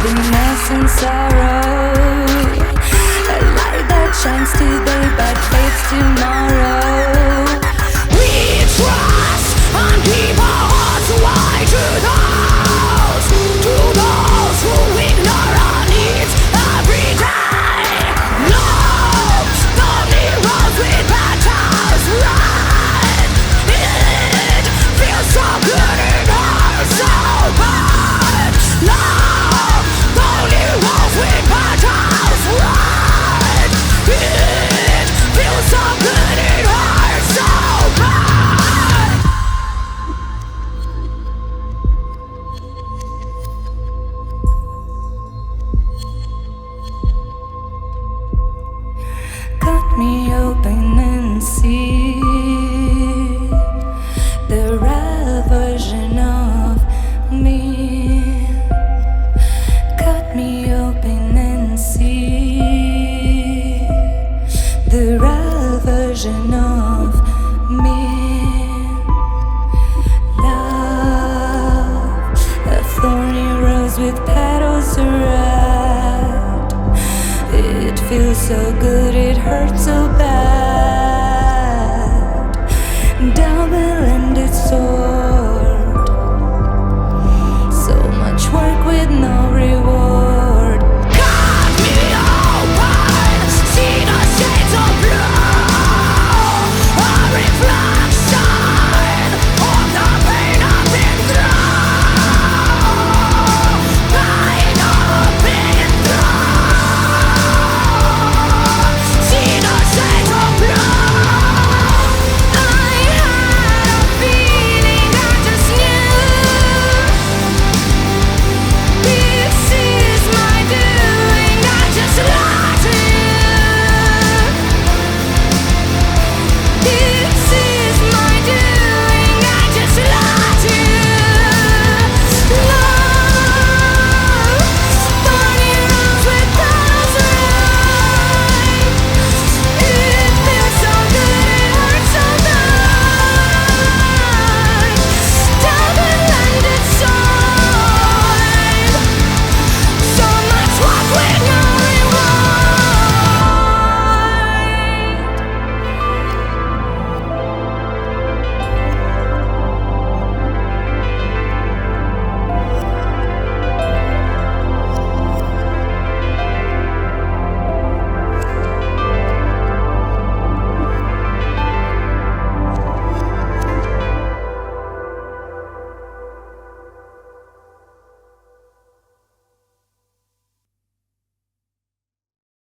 happiness and sorrow. A light that shines today but fades tomorrow. We trust on people hearts wide to those who ignore our needs every day. Love, lonely roads with battles run. It feels so good and hurts so bad. Love, lonely roads with battles run. It feels so good and hurts so bad. Cut me open and see the real version of me. Cut me open and see the real version of me. Love, a thorny rose with petals of red. It feels so good, it hurts so